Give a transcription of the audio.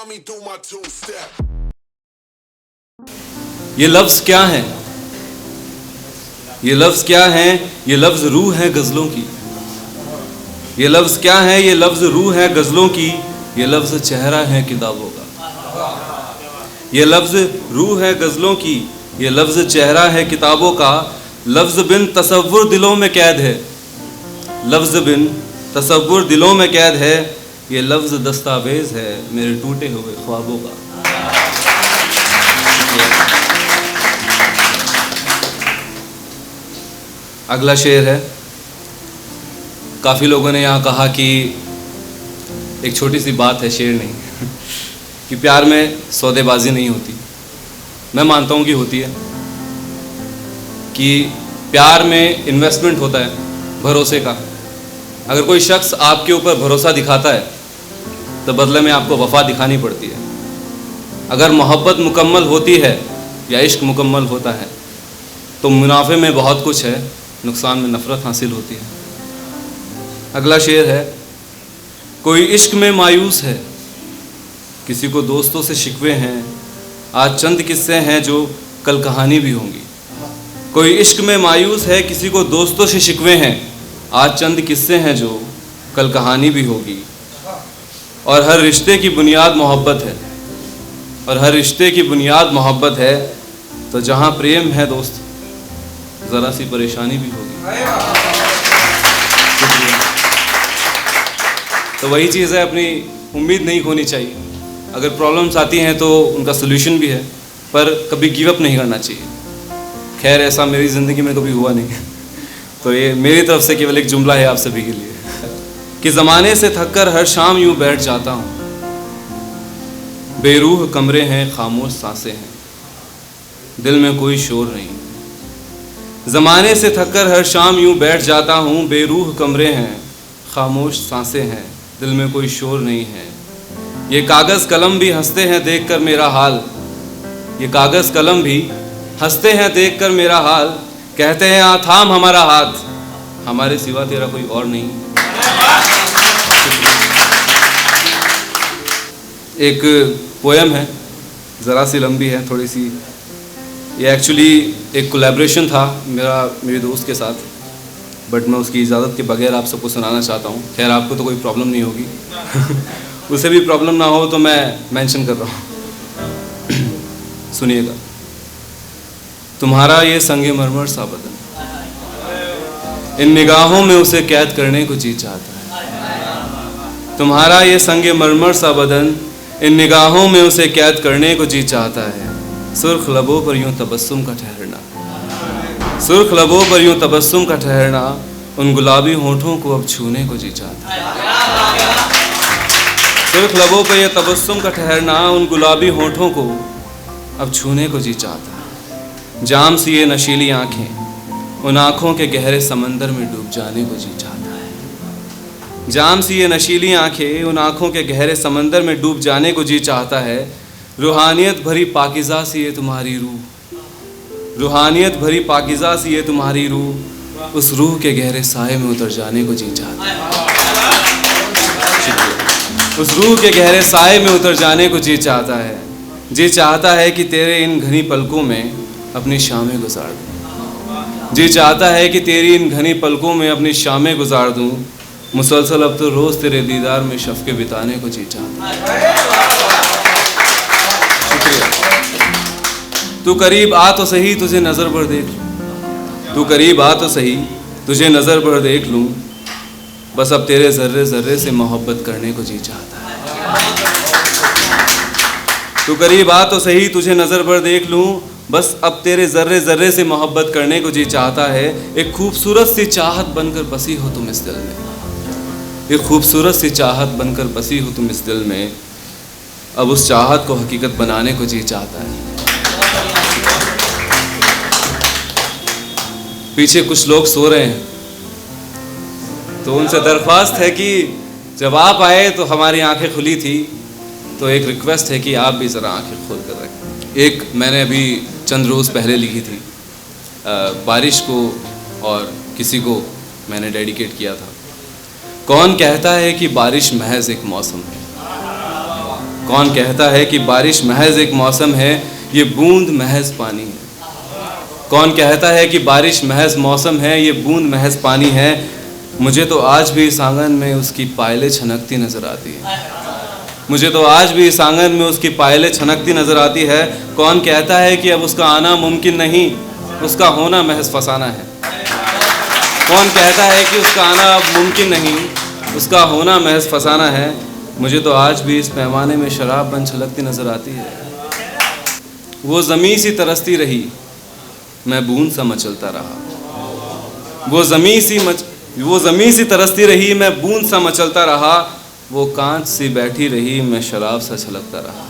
Find me do my two step. ये लफ्ज़ क्या हैं? ये लफ्ज़ क्या हैं? ये लफ्ज़ रूह है गज़लों की। ये लफ्ज़ क्या है? ये लफ्ज़ रूह है गज़लों की। ये लफ्ज़ चेहरा है किताबों का। ये लफ्ज़ रूह है गज़लों की। ये लफ्ज़ चेहरा है किताबों का। लफ्ज़ बिन तसव्वुर दिलों में कैद है। लफ्ज़ बिन तसव्वुर दिलों में कैद है। ये लफ्ज़ दस्तावेज़ है मेरे टूटे हुए ख्वाबों का। अगला शेर है। काफ़ी लोगों ने यहाँ कहा कि एक छोटी सी बात है, शेर नहीं कि प्यार में सौदेबाजी नहीं होती। मैं मानता हूँ कि होती है, कि प्यार में इन्वेस्टमेंट होता है भरोसे का। अगर कोई शख्स आपके ऊपर भरोसा दिखाता है तो बदले में आपको वफा दिखानी पड़ती है। अगर मोहब्बत मुकम्मल होती है या इश्क मुकम्मल होता है तो मुनाफे में बहुत कुछ है, नुकसान में नफ़रत हासिल होती है। अगला शेर है। कोई इश्क में मायूस है, किसी को दोस्तों से शिकवे हैं, आज चंद किस्से हैं जो कल कहानी भी होंगी। कोई इश्क में मायूस है, किसी को दोस्तों से शिकवे हैं, आज चंद किस्से हैं जो कल कहानी भी होगी। और हर रिश्ते की बुनियाद मोहब्बत है, और हर रिश्ते की बुनियाद मोहब्बत है। तो जहाँ प्रेम है दोस्त, ज़रा सी परेशानी भी होगी। तो वही चीज़ है, अपनी उम्मीद नहीं खोनी चाहिए। अगर प्रॉब्लम्स आती हैं तो उनका सलूशन भी है, पर कभी गिव अप नहीं करना चाहिए। खैर ऐसा मेरी ज़िंदगी में कभी हुआ नहीं तो ये मेरी तरफ से केवल एक जुमला है आप सभी के लिए कि ज़माने से थक कर हर शाम यूँ बैठ जाता हूँ, बेरूह कमरे हैं, खामोश सांसें हैं, दिल में कोई शोर नहीं। ज़माने से थक कर हर शाम यूँ बैठ जाता हूँ, बेरूह कमरे हैं, खामोश सांसें हैं, दिल में कोई शोर नहीं है। ये कागज़ कलम भी हंसते हैं देख कर मेरा हाल, ये कागज़ कलम भी हंसते हैं देख कर मेरा हाल, कहते हैं आ थाम हमारा हाथ, हमारे सिवा तेरा कोई और नहीं। एक पोएम है, ज़रा सी लंबी है थोड़ी सी। ये एक्चुअली एक कोलैबोरेशन था मेरे दोस्त के साथ, बट मैं उसकी इजाज़त के बगैर आप सबको सुनाना चाहता हूँ। खैर आपको तो कोई प्रॉब्लम नहीं होगी उसे भी प्रॉब्लम ना हो तो मैं मेंशन कर रहा हूँ सुनिएगा। तुम्हारा ये संगे मरमर सा बदन, इन निगाहों में उसे कैद करने को जी चाहता है। तुम्हारा ये संगे मरमर सा बदन, इन निगाहों में उसे कैद करने को जी चाहता है। सुर्ख लबों पर यूं तबस्सुम का ठहरना, सुर्ख लबों पर यूं तबस्सुम का ठहरना, उन गुलाबी होठों को अब छूने को जी चाहता है। सुर्ख लबों पर यह तबस्सुम का ठहरना, उन गुलाबी होठों को अब छूने को जी चाहता है। जाम सी ये नशीली आँखें, उन आँखों के गहरे समंदर में डूब जाने को जी चाहता है। जाम सी ये नशीली आँखें, उन आँखों के गहरे समंदर में डूब जाने को जी चाहता है। रूहानियत भरी पाकीज़ा सी ये तुम्हारी रूह, रूहानियत भरी पाकीज़ा सी ये तुम्हारी रूह, उस रूह के गहरे साए में उतर जाने को जी चाहता है। उस रूह के गहरे साए में उतर जाने को जी चाहता है। जी चाहता है कि तेरे इन घनी पलकों में अपनी शामें गुजार दूँ। जी चाहता है कि तेरी इन घनी पलकों में अपनी शामें गुजार दूँ। मुसलसल अब तो रोज़ तेरे दीदार में शफ़क़े बिताने को जी चाहता है। तू करीब आ तो सही, तुझे नज़र भर देख लूँ। तू करीब आ तो सही, तुझे नज़र भर देख लूँ। बस अब तेरे ज़र्रे ज़र्रे से मोहब्बत करने को जी चाहता है। तू करीब आ तो सही, तुझे नज़र भर देख लूँ। बस अब तेरे ज़र्रे ज़र्रे से मोहब्बत करने को जी चाहता है। एक खूबसूरत सी चाहत बनकर बसी हो तुम इस दिल में, एक खूबसूरत सी चाहत बनकर बसी हो तुम इस दिल में। अब उस चाहत को हकीकत बनाने को जी चाहता है। पीछे कुछ लोग सो रहे हैं, तो उनसे दरख्वास्त है कि जब आप आए तो हमारी आंखें खुली थी, तो एक रिक्वेस्ट है कि आप भी ज़रा आंखें खोल कर रखें। एक मैंने अभी चंद रोज़ पहले लिखी थी, बारिश को और किसी को मैंने डेडिकेट किया था। कौन कहता है कि बारिश महज एक मौसम है, कौन कहता है कि बारिश महज एक मौसम है, ये बूंद महज पानी है। कौन कहता है कि बारिश महज मौसम है, ये बूंद महज पानी है। मुझे तो आज भी इस आंगन में उसकी पायलें छनकती नज़र आती है। मुझे तो आज भी इस आंगन में उसकी पायलें छनकती नज़र आती है। कौन कहता है कि अब उसका आना मुमकिन नहीं, उसका होना महज फसाना है। कौन कहता है कि उसका आना अब मुमकिन नहीं, उसका होना महज फसाना है। मुझे तो आज भी इस पैमाने में शराब बन छलकती नज़र आती है। वो ज़मीं सी तरसती रही, मैं बूंद सा मचलता रहा। वो ज़मीं सी तरसती रही, मैं बूंद सा मचलता रहा। वो कांच सी बैठी रही, मैं शराब सा छलकता रहा।